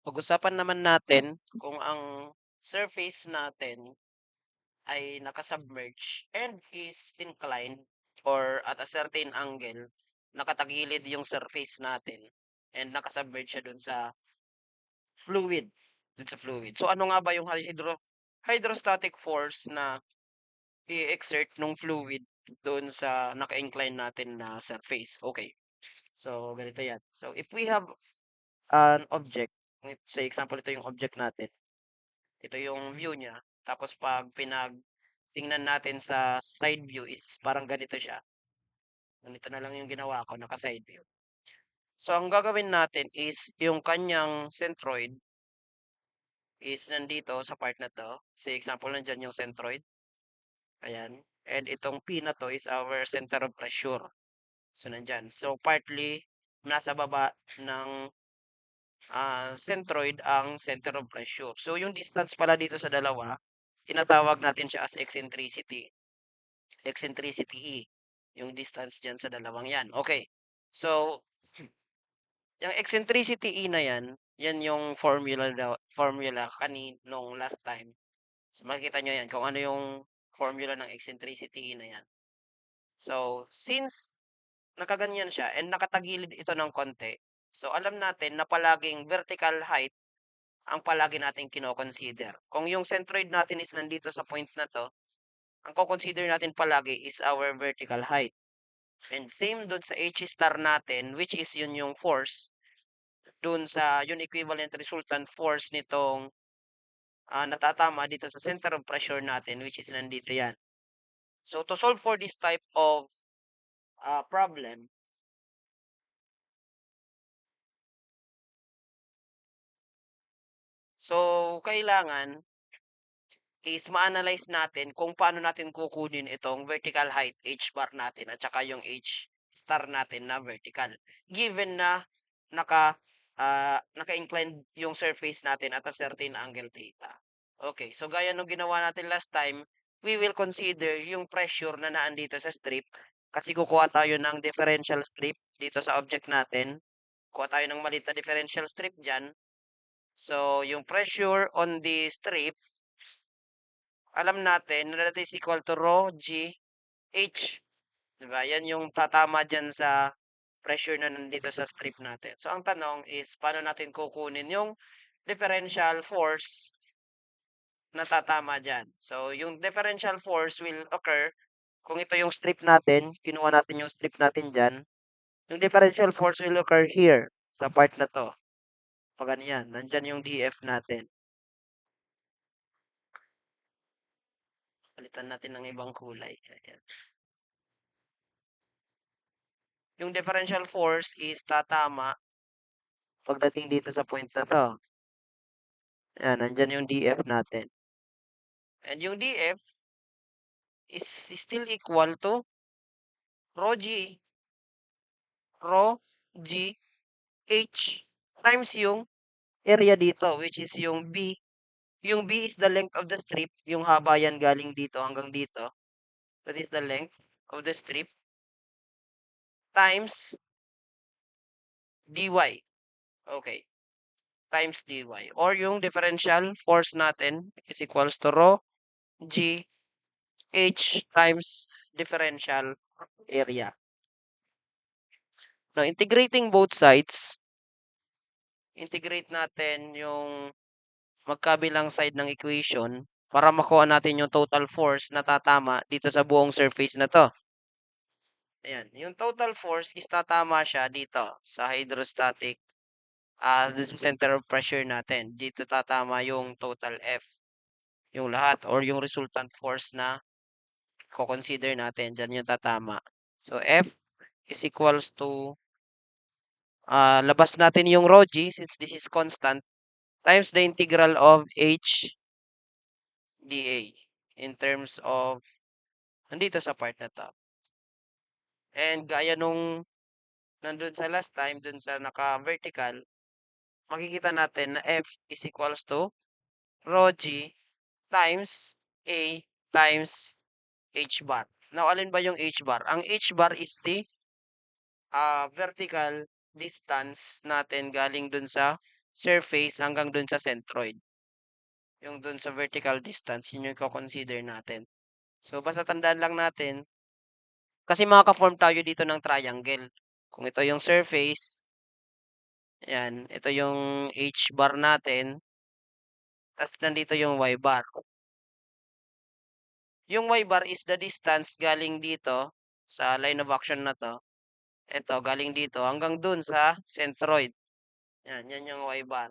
Pag-usapan naman natin kung ang surface natin ay nakasubmerge and is inclined or at a certain angle, nakatagilid yung surface natin and nakasubmerge siya fluid, dun sa fluid. So ano nga ba yung hydrostatic force na i-exert nung fluid doon sa naka-incline natin na surface? Okay. So ganito yan. So if we have an object, say example ito yung object natin. Ito yung view niya. Tapos pag tingnan natin sa side view is parang ganito siya. Ganito na lang yung ginawa ko, naka-side view. So ang gagawin natin is yung kanyang centroid is nandito sa part na to. Say example, nandyan yung centroid. Ayan. And itong P na to is our center of pressure. So nandyan. So partly, nasa baba ng centroid ang center of pressure. So yung distance pala dito sa dalawa, tinatawag natin siya as eccentricity. Eccentricity E. Yung distance dyan sa dalawang yan. Okay. So, yung eccentricity E na yan, yan yung formula nung last time. So, makikita nyo yan kung ano yung formula ng eccentricity E na yan. So, since nakaganyan siya and nakatagilid ito ng konti, so alam natin na palaging vertical height ang palagi natin kino-consider. Kung yung centroid natin is nandito sa point na to, ang ko-consider natin palagi is our vertical height. And same dun sa H star natin, which is yun yung force, dun sa yung equivalent resultant force nitong natatama dito sa center of pressure natin, which is nandito yan. So to solve for this type of problem, so kailangan is ma-analyze natin kung paano natin kukunin itong vertical height H bar natin at saka yung H star natin na vertical. Given na naka-inclined yung surface natin at a certain angle theta. Okay, so gaya nung ginawa natin last time, we will consider yung pressure na naandito sa strip kasi kukuha tayo ng differential strip dito sa object natin. Kuha tayo ng maliit na differential strip dyan. So, yung pressure on the strip alam natin na that is equal to rho g h. Diba? Yan yung tatama dyan sa pressure na nandito sa strip natin. So, ang tanong is, paano natin kukunin yung differential force na tatama dyan? So, yung differential force will occur kung ito yung strip natin, kinuha natin yung strip natin dyan, yung differential force will occur here, sa part na to. Pag ganyan, nandyan yung df natin. Palitan natin ng ibang kulay. Ayan. Yung differential force is tatama pagdating dito sa point na to. Ayan, nandyan yung df natin. And yung df is still equal to rho g, rho g h times yung area dito, which is yung b. Yung b is the length of the strip, yung haba yan galing dito hanggang dito. That is the length of the strip times dy. Okay. Times dy. Or yung differential force natin is equals to rho g h times differential area. Now, integrating both sides, integrate natin yung magkabilang side ng equation para makuha natin yung total force na tatama dito sa buong surface na to. Ayan. Yung total force is tatama siya dito sa hydrostatic, dun sa center of pressure natin. Dito tatama yung total F. Yung lahat or yung resultant force na ko-consider natin. Diyan yung tatama. So, F is equals to labas natin yung rho g since this is constant times the integral of h dA in terms of nandito sa part na to. And gaya nung nandun sa last time, dun sa naka-vertical, makikita natin na F is equals to rho g times A times h bar. Now, alin ba yung h bar? Ang h bar is the vertical distance natin galing dun sa surface hanggang dun sa centroid. Yung dun sa vertical distance, yun yung consider natin. So, basta tandaan lang natin, kasi makaka-form tayo dito ng triangle. Kung ito yung surface, yan, ito yung h bar natin, tas nandito yung y bar. Yung y bar is the distance galing dito sa line of action na to. Ito, galing dito hanggang dun sa centroid. Yan yung y bar.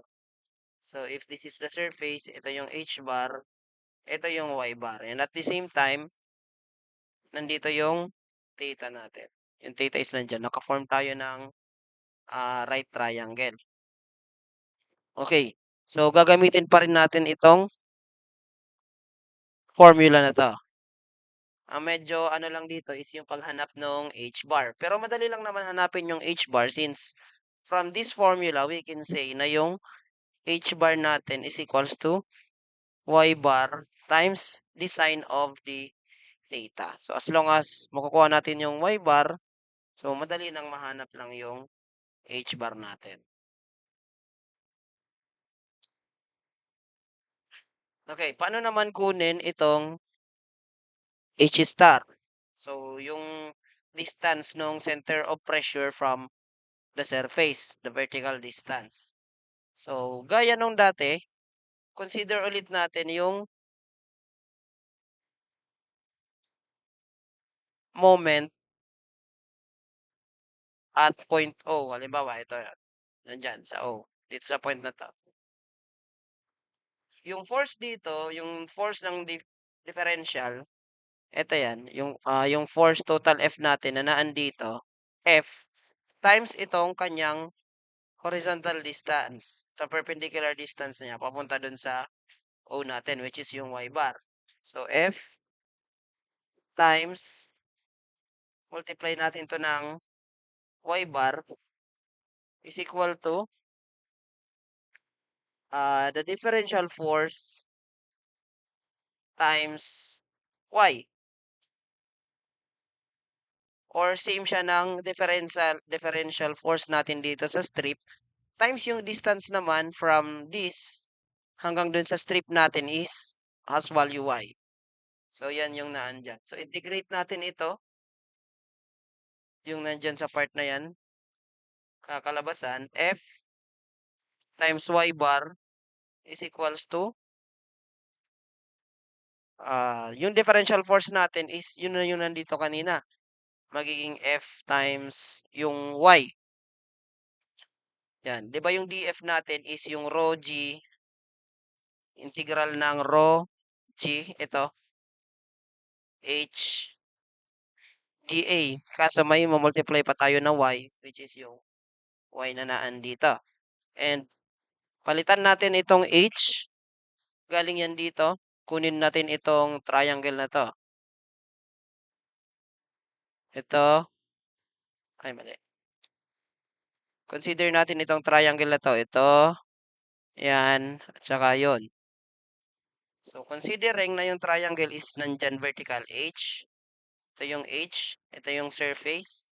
So, if this is the surface, ito yung h bar, ito yung y bar. And at the same time, nandito yung theta natin. Yung theta is nandyan. Naka-form tayo ng right triangle. Okay. So, gagamitin pa rin natin itong formula na to. Ang medyo ano lang dito is yung paghanap ng h-bar. Pero madali lang naman hanapin yung h-bar since from this formula, we can say na yung h-bar natin is equals to y-bar times the sine of the theta. So, as long as makukuha natin yung y-bar, so madali nang mahanap lang yung h-bar natin. Okay, paano naman kunin itong h star? So, yung distance ng center of pressure from the surface, the vertical distance. So, gaya nung dati, consider ulit natin yung moment at point O. Halimbawa, ito, nandyan sa O. Dito sa point na to. Yung force dito, yung force ng differential, ito yan, yung force total F natin na naan dito, F, times itong kanyang horizontal distance, the perpendicular distance niya, papunta dun sa O natin, which is yung y bar. So, F times, multiply natin to ng y bar is equal to the differential force times y. Or same siya ng differential force natin dito sa strip times yung distance naman from this hanggang dun sa strip natin is has value y. So, yan yung naandyan. So, integrate natin ito. Yung nandyan sa part na yan. Kakalabasan, F times y bar is equals to yung differential force natin is yun na yung nandito kanina. Magiging F times yung y. Yan. Di ba yung dF natin is yung rho g, integral ng rho g, ito, h dA. Kaso may mamultiply pa tayo ng y, which is yung y na naan dito. And palitan natin itong h, galing yan dito. Kunin natin itong triangle na to. Ito, ay mali. Consider natin itong triangle na to. Ito, yan, at saka yun. So, considering na yung triangle is nandyan vertical h, ito yung h, ito yung surface,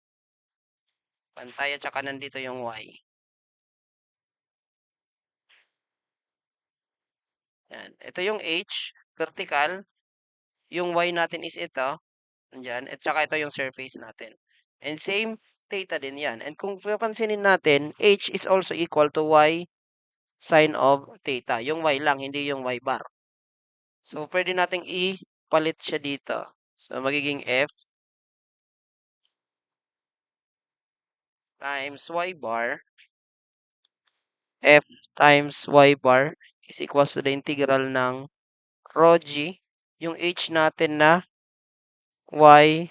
pantay at saka nandito yung y. Yan. Ito yung h, vertical, yung y natin is ito, nandyan, at saka ito yung surface natin. And same theta din yan. And kung papansinin natin, h is also equal to y sine of theta. Yung y lang, hindi yung y bar. So, pwede nating ipalit siya dito. So, magiging f times y bar, f times y bar is equals to the integral ng rho g, yung h natin na y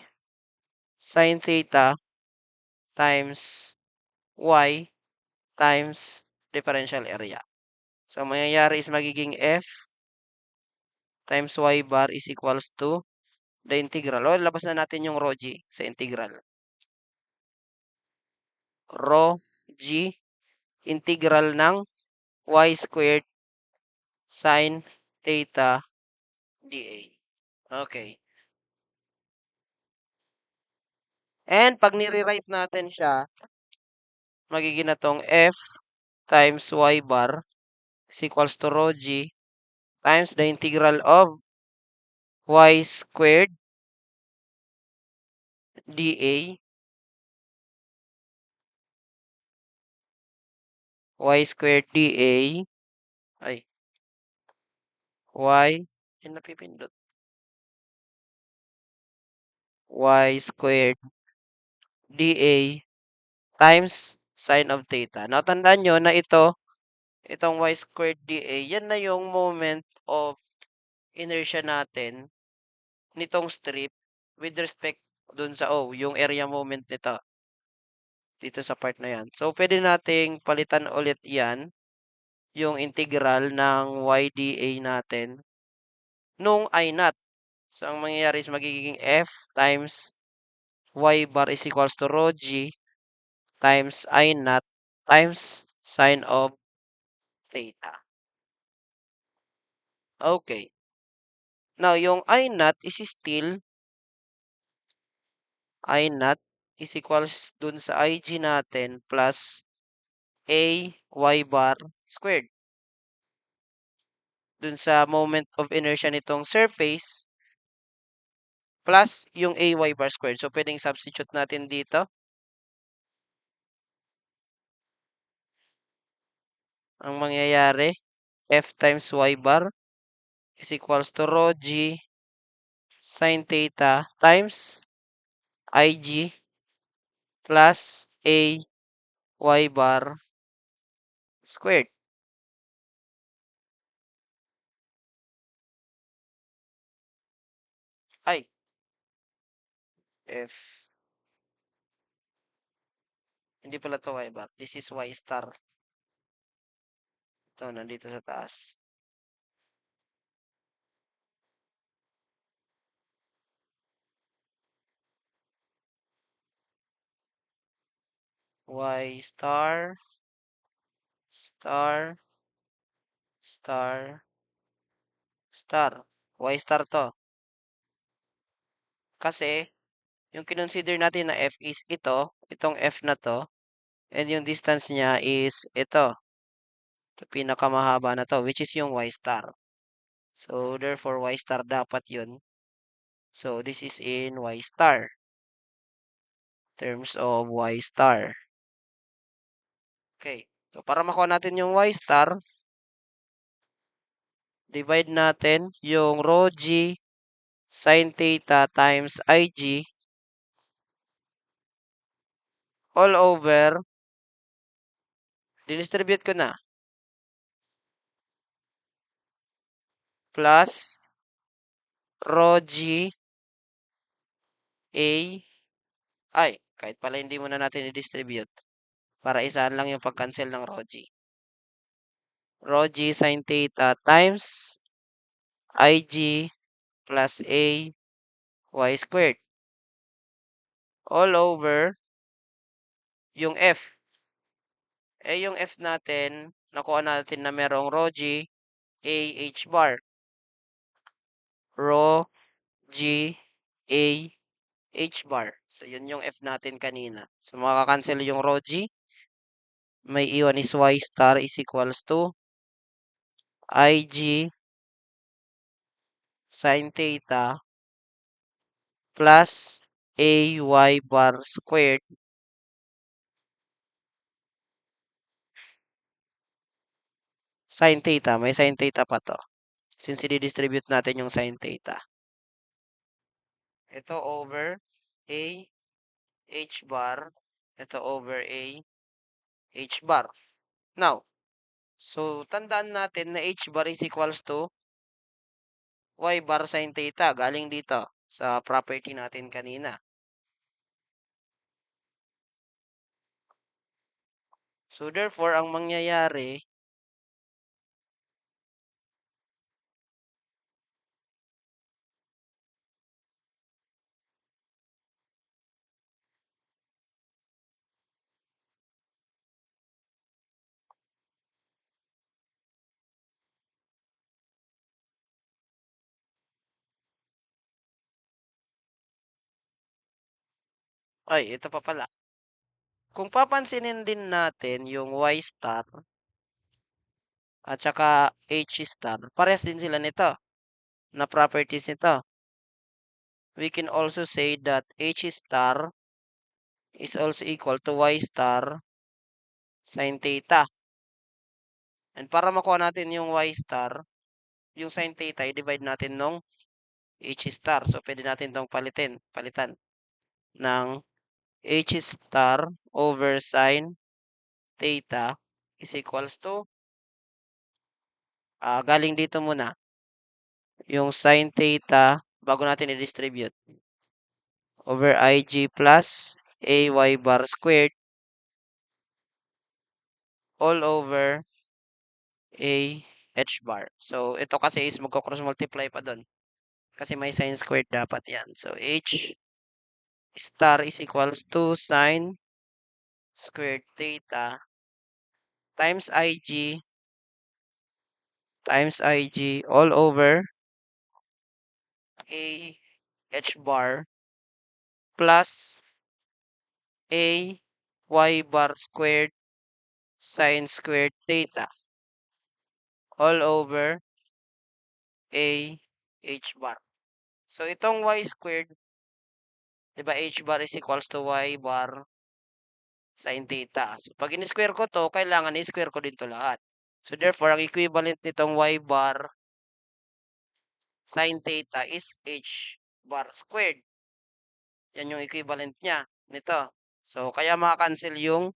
sine theta times y times differential area. So, mangyayari is magiging f times y bar is equals to the integral. O, labas na natin yung rho g sa integral. Rho g integral ng y squared sine theta dA. Okay. And pag nire-write natin siya, magiging na tong f times y bar is equals to rho g times the integral of y squared dA, y squared dA, ay, y, yun napipindot, y squared dA times sine of theta. Now, tandaan nyo na itong y squared dA, yan na yung moment of inertia natin nitong strip with respect dun sa yung area moment nito dito sa part na yan. So, pwede nating palitan ulit yan, yung integral ng y dA natin nung I naught. So, ang mangyayari is magiging f times y bar is equals to rho g times I naught times sine of theta. Okay. Now, yung I naught is still I naught is equals dun sa IG natin plus a y bar squared. Dun sa moment of inertia nitong surface plus yung a y bar squared. So, pwedeng substitute natin dito. Ang mangyayari, f times y bar is equals to rho g sine theta times ig plus a y bar squared. Ay, f. Hindi pala to y bar. This is y star. Ito, nandito sa taas. Y star, star, star, star. Y star to. Kasi, yung kinonsider natin na f is itong f na to, and yung distance niya is ito. Ito pinakamahaba na to, which is yung y star. So, therefore, y star dapat yun. So, this is in y star. Terms of y star. Okay. So, para makuha natin yung y star, divide natin yung rho g sine theta times ig all over, dinistribute ko na, plus rho g a, ay, kahit pala hindi muna natin i-distribute, para isaan lang yung pag-cancel ng rho g. Rho g sine theta times ig plus a y squared all over yung f. Yung f natin, nakuha natin na merong rho g a h bar. Rho g a h bar. So, yun yung f natin kanina. So, makakancel yung rho g. May iwan is y star is equals to ig sine theta plus a y bar squared sine theta. May sine theta pa to. Since i-distribute natin yung sine theta. Ito over a h bar. Ito over a h bar. Now, so tandaan natin na h bar is equals to y bar sine theta. Galing dito sa property natin kanina. So, therefore, ang mangyayari, ay, ito pa pala. Kung papansinin din natin yung y star, at saka H star. Parehas din sila nito na properties nito. We can also say that H star is also equal to Y star sin theta. And para makuha natin yung Y star, yung sin theta, i-divide natin nung H star. So, pwede natin itong palitan ng H star over sin theta is equals to, galing dito muna, yung sin theta, bago natin i-distribute, over Ig plus AY bar squared all over AH bar. So, ito kasi is magko-cross multiply pa doon. Kasi may sin squared dapat yan. So, H star is equals to sin squared theta times Ig all over AH bar plus AY bar squared sin squared theta all over AH bar. So, itong Y squared, di ba H bar is equals to Y bar sin theta. So, pag in-square ko to, kailangan i-square ko din to lahat. So, therefore, ang equivalent nitong Y bar sin theta is H bar squared. Yan yung equivalent niya nito. So, kaya makakancel yung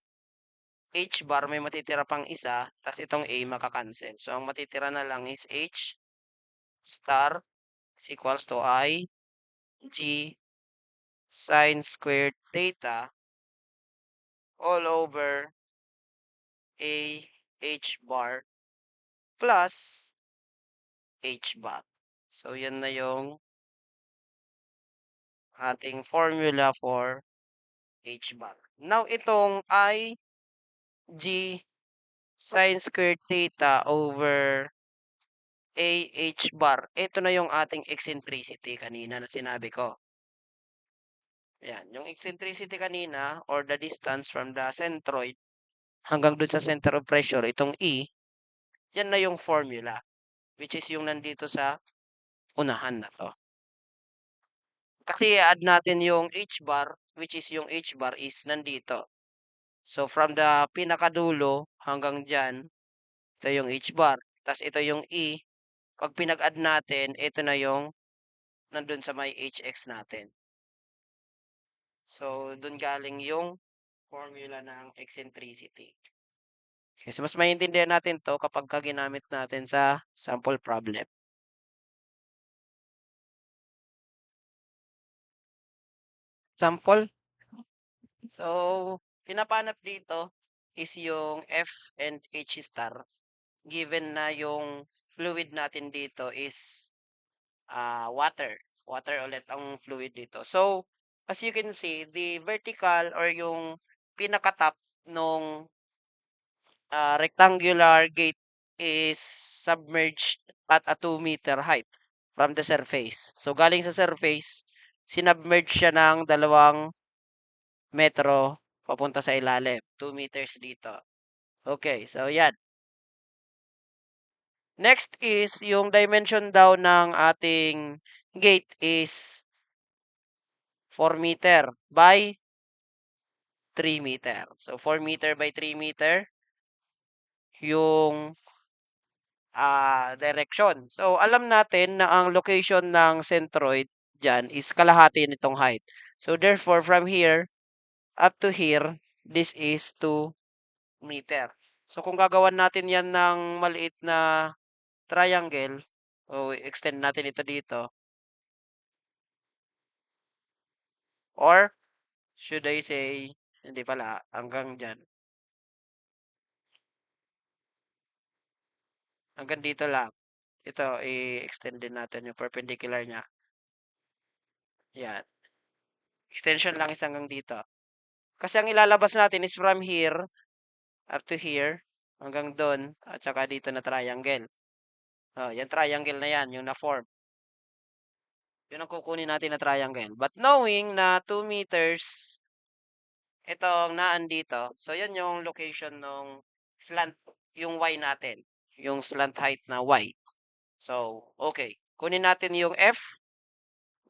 H bar, may matitira pang isa, tas itong A makakancel. So, ang matitira na lang is H star is equals to I G sin squared theta all over A H bar plus H bar. So, yan na yung ating formula for H bar. Now, itong I G sin squared theta over AH bar, ito na yung ating eccentricity kanina na sinabi ko. Yan, yung eccentricity kanina or the distance from the centroid hanggang dun sa center of pressure, itong E, yan na yung formula, which is yung nandito sa unahan na to. Kasi i-add natin yung H bar, which is yung H bar is nandito. So, from the pinakadulo hanggang dyan, ito yung H bar. Tapos ito yung E. Pag pinag-add natin, ito na yung nandun sa may HX natin. So, dun galing yung formula ng eccentricity. Kasi mas maintindihan natin to kapag ginamit natin sa sample problem. Sample. So, pinapanap dito is yung F and H star. Given na yung fluid natin dito is water. Water ulit ang fluid dito. So, as you can see, the vertical or yung pinaka-top nung rectangular gate is submerged at a 2-meter height from the surface. So, galing sa surface, sinubmerge siya ng 2 metro papunta sa ilalim. 2 meters dito. Okay, so yan. Next is yung dimension daw ng ating gate is 4 meter by 3 meter. So, 4 meter by 3 meter yung direction. So, alam natin na ang location ng centroid dyan is kalahati nitong height. So, therefore, from here up to here, this is 2 meter. So, kung gagawan natin yan ng maliit na triangle, o extend natin ito dito, or should I say, hindi pala, hanggang dyan. Hanggang dito lang. Ito, i-extend din natin yung perpendicular niya. Yan. Extension lang is hanggang dito. Kasi ang ilalabas natin is from here up to here, hanggang doon, at saka dito na triangle. Yan triangle na yan, yung na-form. Yun ang kukunin natin na triangle. But knowing na 2 meters, itong naan dito, so yan yung location ng slant, yung Y natin. yung slant height na y. So, okay. Kunin natin yung F,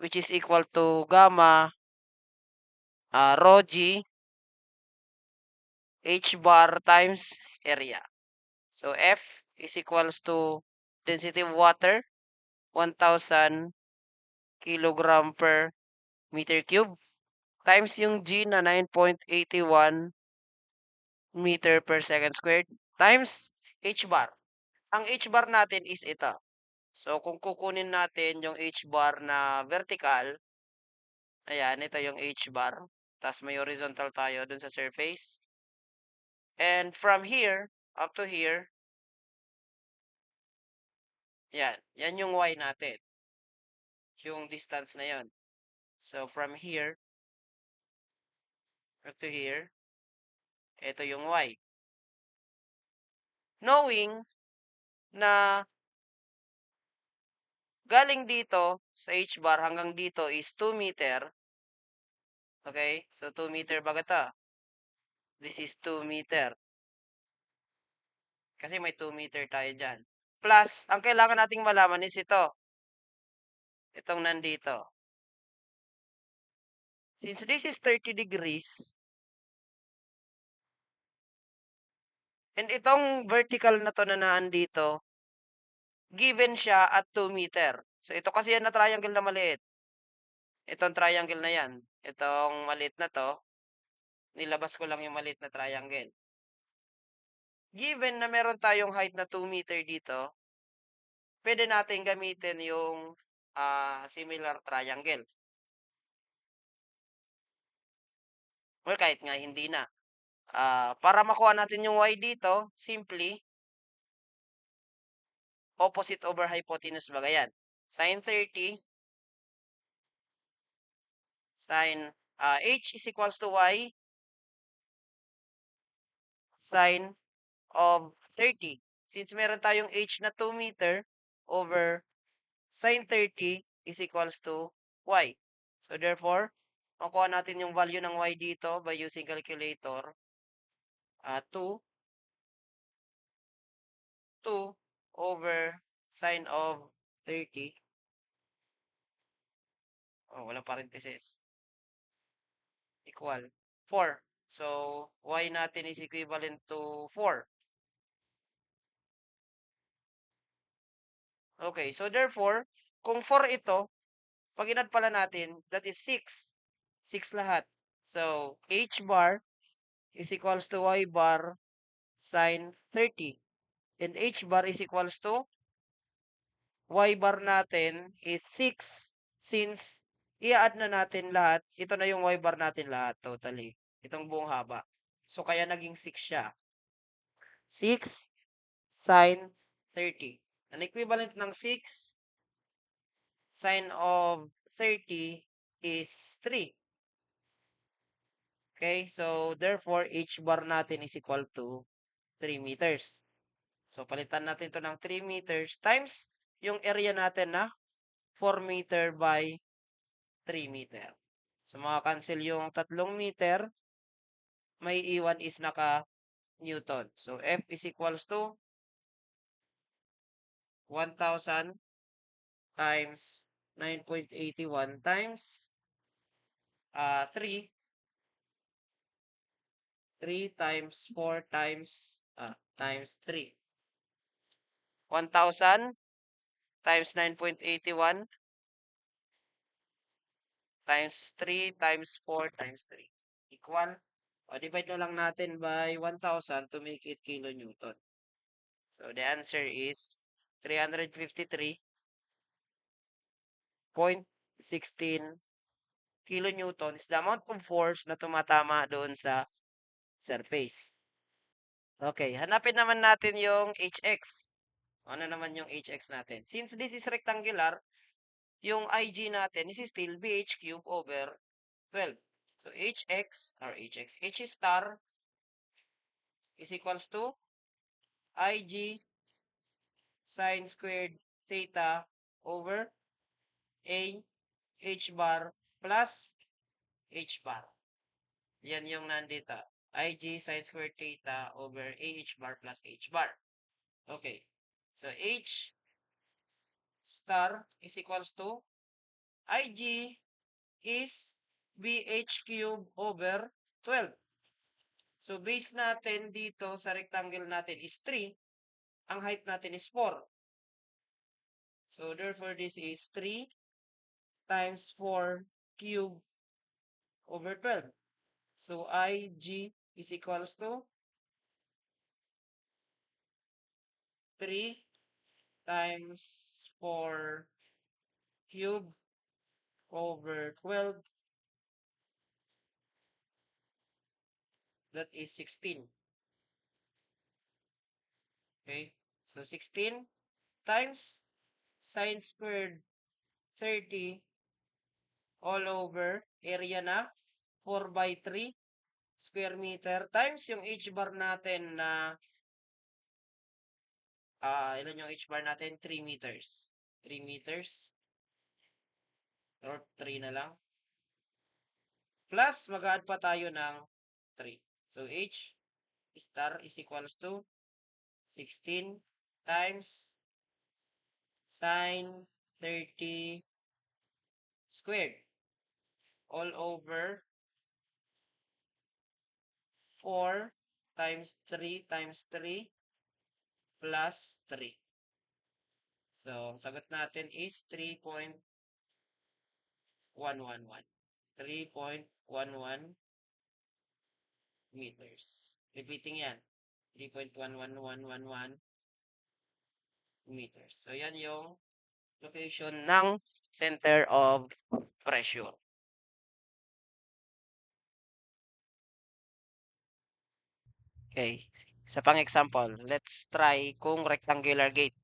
which is equal to gamma rho g h bar times area. So, F is equals to density of water, 1,000 kilogram per meter cube, times yung G na 9.81 meter per second squared, times H bar. Ang H bar natin is ito. So, kung kukunin natin yung H bar na vertical, ayan, ito yung H bar. Tapos may horizontal tayo dun sa surface. And from here, up to here, yan yung Y natin. Yung distance na yon. So, from here, up to here, ito yung Y. Knowing na galing dito sa H bar hanggang dito is 2 meter. Okay? So, 2 meter baga ta. This is 2 meter. Kasi may 2 meter tayo dyan. Plus, ang kailangan nating malaman is ito. Itong nandito. Since this is 30 degrees, and itong vertical na to na naandito, given siya at 2 meter. So, ito kasi yan na triangle na maliit. Itong triangle na yan. Itong maliit na to, nilabas ko lang yung maliit na triangle. Given na meron tayong height na 2 meter dito, pwede natin gamitin yung similar triangle. Or kahit nga hindi na. Para makuha natin yung y dito, simply, opposite over hypotenuse ba yan? Sin 30, sin h is equals to y, sin of 30. Since meron tayong h na 2 meter over sin 30 is equals to y. So therefore, makuha natin yung value ng y dito by using calculator. 2 over sin of 30. Oh, walang parenthesis. Equal 4. So, y natin is equivalent to 4. Okay, so therefore, kung 4 ito, pag inad pala natin, that is 6. 6 lahat. So, h bar is equals to y bar sin 30. And h bar is equals to y bar natin is 6. Since i-add na natin lahat, ito na yung y bar natin lahat totally. Itong buong haba. So, kaya naging 6 siya. 6 sin 30. Ang equivalent ng 6 sin of 30 is 3. Okay, so therefore, h bar natin is equal to 3 meters. So, palitan natin ito ng 3 meters times yung area natin na 4 meter by 3 meter. So, maka-cancel yung 3 meter, may iwan is naka-Newton. So, F is equals to 1,000 times 9.81 times 3 times 4 times 3. 1,000 times 9.81 times 3 times 4 times 3 equal. O, divide na lang natin by 1,000 to make it kilonewton. So, the answer is 353.16 kilonewton is the amount of force na tumatama doon sa surface. Okay, hanapin naman natin yung HX. Ano naman yung HX natin? Since this is rectangular, yung IG natin is still BH cube over 12. So, HX, or HX, H star is equals to IG sine squared theta over A H bar plus H bar. Yan yung nandito. IG sine squared theta over AH bar plus H bar. Okay. So, H star is equals to IG is BH cube over 12. So, base natin dito sa rectangle natin is 3. Ang height natin is 4. So, therefore, this is 3 times 4 cube over 12. So, IG is equals to 3 times 4 cube over 12. That is 16. Okay? So, 16 times sine squared 30 all over area na 4 by 3 square meter times yung h bar natin na ilan yung h bar natin? 3 meters. 3 meters. Or 3 na lang. Plus, mag-add pa tayo ng 3. So, h star is equals to 16 times sine 30 squared all over 4 times 3 times 3 plus 3. So, sagot natin is 3.111. 3.11 meters. Repeating yan. 3.11111 meters. So, yan yung location ng center of pressure. Okay. Sa pang-example, let's try kung rectangular gate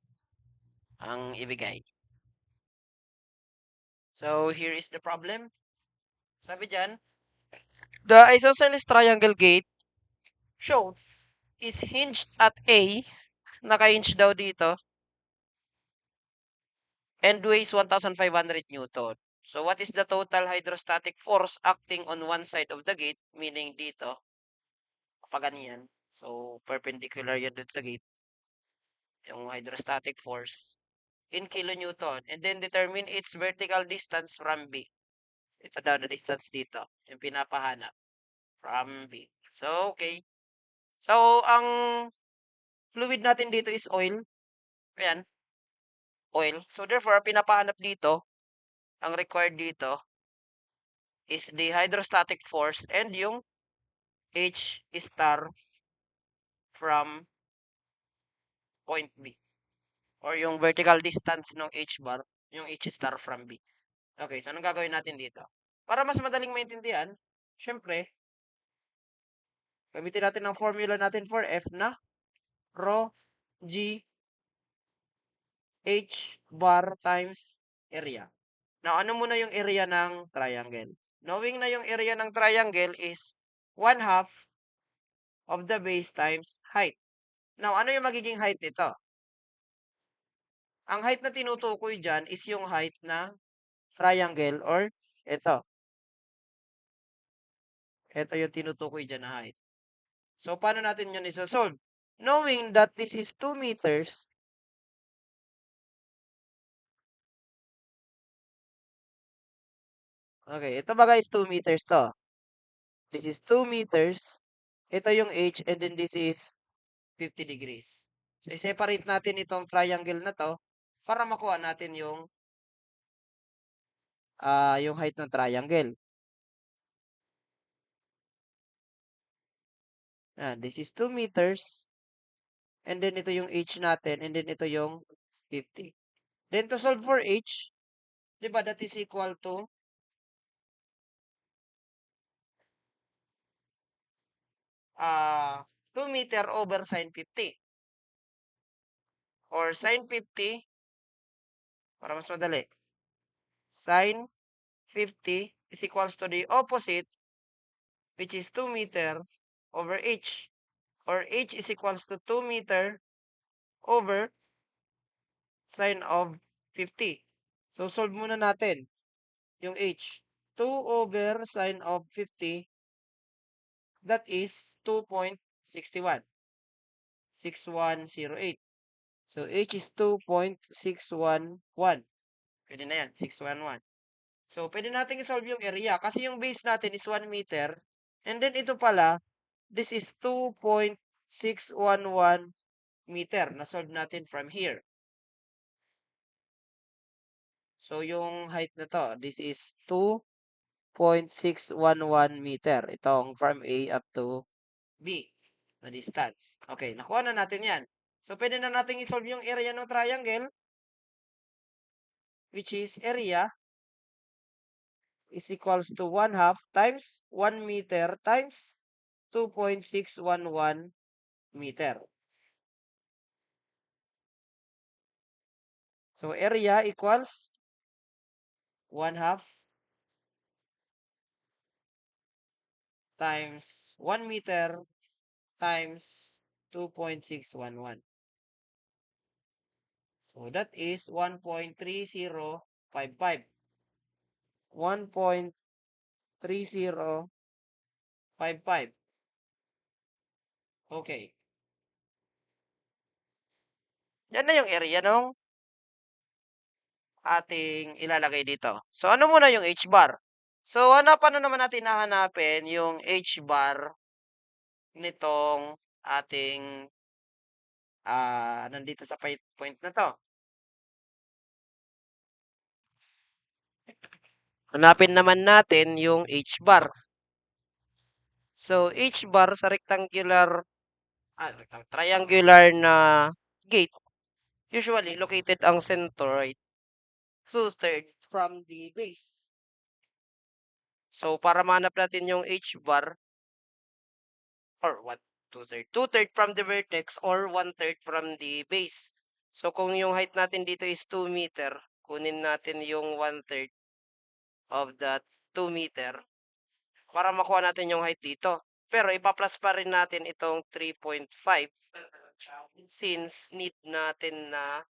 ang ibigay. So, here is the problem. Sabi dyan, the isosceles triangle gate shown is hinged at A, naka-hinge daw dito, and weighs 1,500 Newton. So, what is the total hydrostatic force acting on one side of the gate? Meaning dito, kapag ganyan. So, perpendicular yan dun sa gate. Yung hydrostatic force in kilonewton. And then, determine its vertical distance from B. Ito daw na distance dito. Yung pinapahanap. From B. So, okay. So, ang fluid natin dito is oil. Ayan. Oil. So, therefore, pinapahanap dito, ang required dito, is the hydrostatic force and yung H star from point B. Or yung vertical distance ng H bar, yung H star from B. Okay, so anong gagawin natin dito? Para mas madaling maintindihan, syempre, gamitin natin ang formula natin for F na rho G H bar times area. Now, ano muna yung area ng triangle? Knowing na yung area ng triangle is 1/2 of the base times height. Now, ano yung magiging height nito? Ang height na tinutukoy dyan is yung height na triangle or ito. Ito yung tinutukoy dyan na height. So, paano natin yun isosolve? Knowing that this is 2 meters, okay, ito ba guys, 2 meters to. This is 2 meters. Ito yung H and then this is 50 degrees. So, i-separate natin itong triangle na to para makuha natin yung height ng triangle. This is 2 meters. And then ito yung H natin. And then ito yung 50. Then to solve for H, di ba that is equal to 2 meter over sine 50. Or sine 50, para mas madali, sine 50 is equals to the opposite, which is 2 meter over H. Or H is equals to 2 meter over sine of 50. So, solve muna natin yung H. 2 over sine of 50, that is 2.61. 6108. So, H is 2.611. Pwede na yan, 611. So, pwede natin isolve yung area kasi yung base natin is 1 meter. And then, ito pala, this is 2.611 meter. Na-solve natin from here. So, yung height na to, this is 2.611 meter. Itong from A up to B na distance. Okay, nakuha na natin yan. So, pwede na natin isolve yung area ng triangle, which is area is equals to 1/2 times 1 meter times 2.611 meter. So, area equals 1/2 times 1 meter times 2.611. So, that is 1.3055. 1.3055. Okay. Yan na yung area nung ating ilalagay dito. So, ano muna yung H-bar? So, paano naman natin hahanapin yung H-bar nitong ating nandito sa point na to? Hanapin naman natin yung H-bar. So, H-bar sa triangular na gate, usually located ang centroid 2/3 from the base. So, para mahanap natin yung H-bar, or what? 2/3. 2/3 from the vertex or 1/3 from the base. So, kung yung height natin dito is 2 meter, kunin natin yung 1/3 of that 2 meter para makuha natin yung height dito. Pero, ipa-plus pa rin natin itong 3.5 since need natin na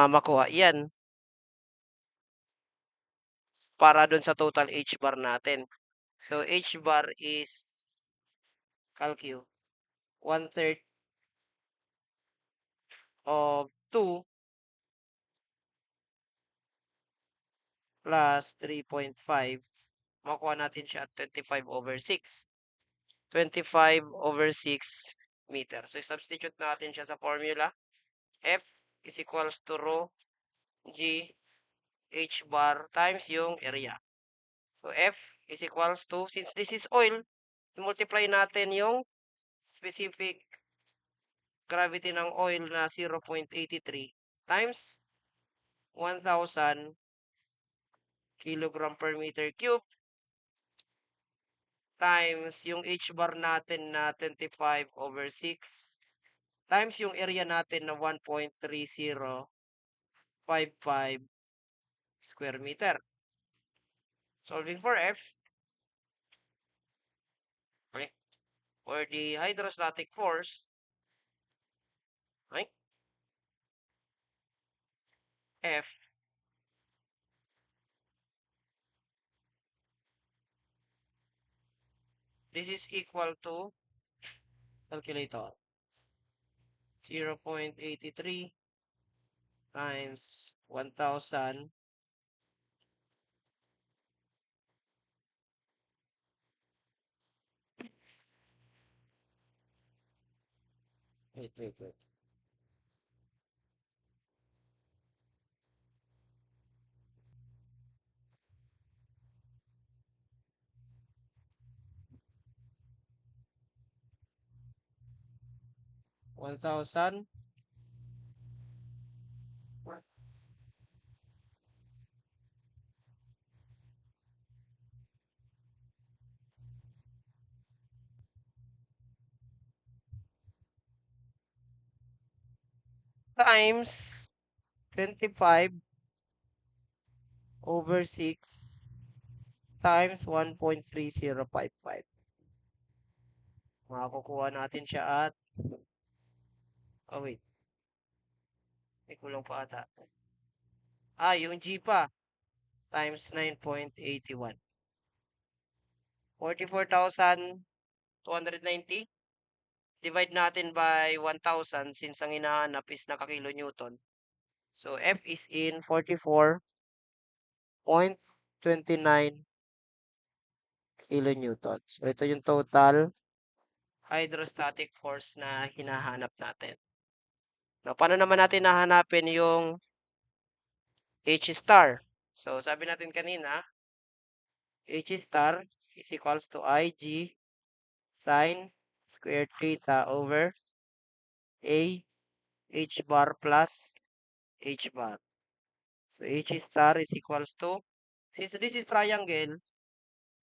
makuha yan para dun sa total H-bar natin. So, H-bar is calcu 1/3 of 2 plus 3.5. Makuha natin siya at 25/6. 25/6 meter. So, substitute natin siya sa formula. F is equals to rho G H bar times yung area. So, F is equals to, since this is oil, multiply natin yung specific gravity ng oil na 0.83 times 1,000 kilogram per meter cube times yung H bar natin na 25/6 times yung area natin na 1.3055 square meter. Solving for F, okay, for the hydrostatic force, okay, F this is equal to, calculator, 0.83 times 1,000 wait 1,000 times 25/6 times 1.3055. Makakukuha natin siya at, oh wait, may kulang pa ata. Yung G pa, times 9.81. 44,290 divide natin by 1,000 since ang hinahanap is naka-kilonewton. So, F is in 44.29 kilonewton. So, ito yung total hydrostatic force na hinahanap natin. Now, paano naman natin nahanapin yung H star? So, sabi natin kanina, H star is equals to IG sine squared theta over A H bar plus H bar. So, H star is equals to, since this is triangle,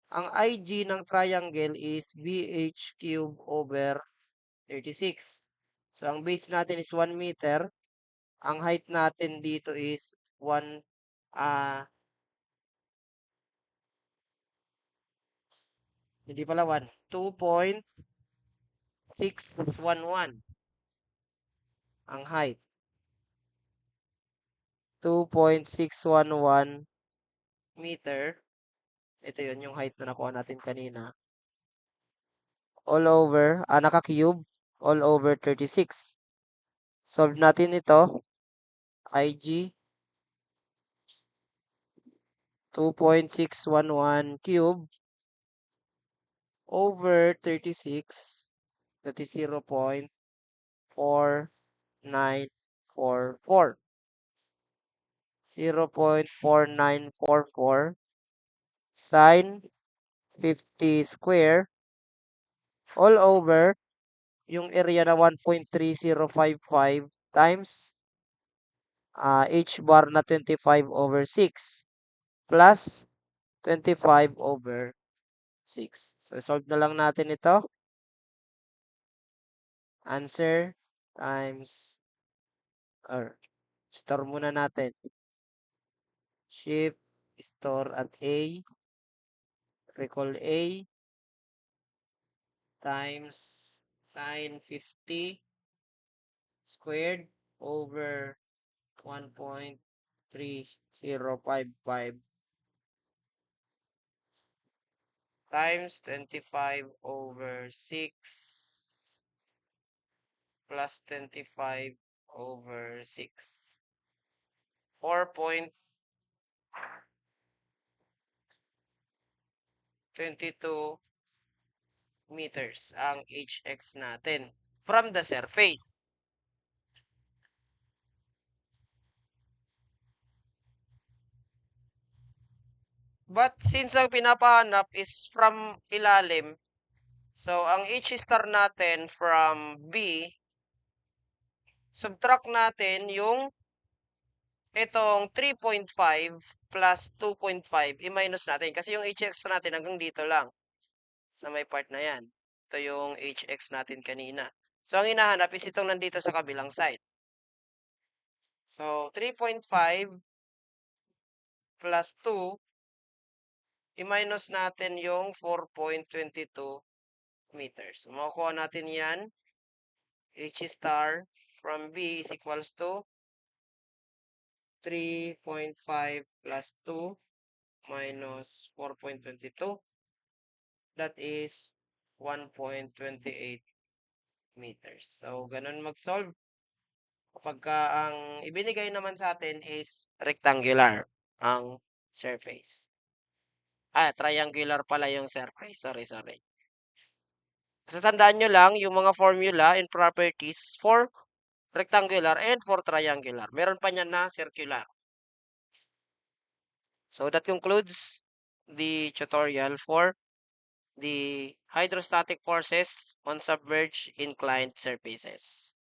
ang IG ng triangle is BH cube over 36. So, ang base natin is 1 meter. Ang height natin dito is 1, hindi pala 1, 2.611 ang height. 2.611 meter. Ito yun, yung height na nakuha natin kanina. All over, naka-cube, all over 36. Solve natin ito. IG, 2.611 cube over 36. That is 0.4944. 0.4944 sine 50 square all over yung area na 1.3055 times H bar na 25 over 6 plus 25 over 6. So, solve na lang natin ito. Answer times, or store muna natin. Shift, store at A, recall A, times sine 50 squared over 1.3055 times 25 over 6 plus 25 over 6. 4.22 meters ang HX natin from the surface. But since ang pinapahanap is from ilalim, so ang H star natin from B, subtract natin yung itong 3.5 plus 2.5, i-minus natin. Kasi yung HX natin hanggang dito lang. Sa may part na yan. Ito yung HX natin kanina. So, ang hinahanap is itong nandito sa kabilang side. So, 3.5 plus 2, i-minus natin yung 4.22 meters. So, makukuha natin yan. H star from B is equals to 3.5 plus 2 minus 4.22. That is 1.28 meters. So, ganun mag-solve. Kapag ang ibinigay naman sa atin is rectangular ang surface. Triangular pala yung surface. Sorry. Basta tandaan nyo lang yung mga formula and properties for rectangular and for triangular. Meron pa niyan na circular. So, that concludes the tutorial for the hydrostatic forces on submerged inclined surfaces.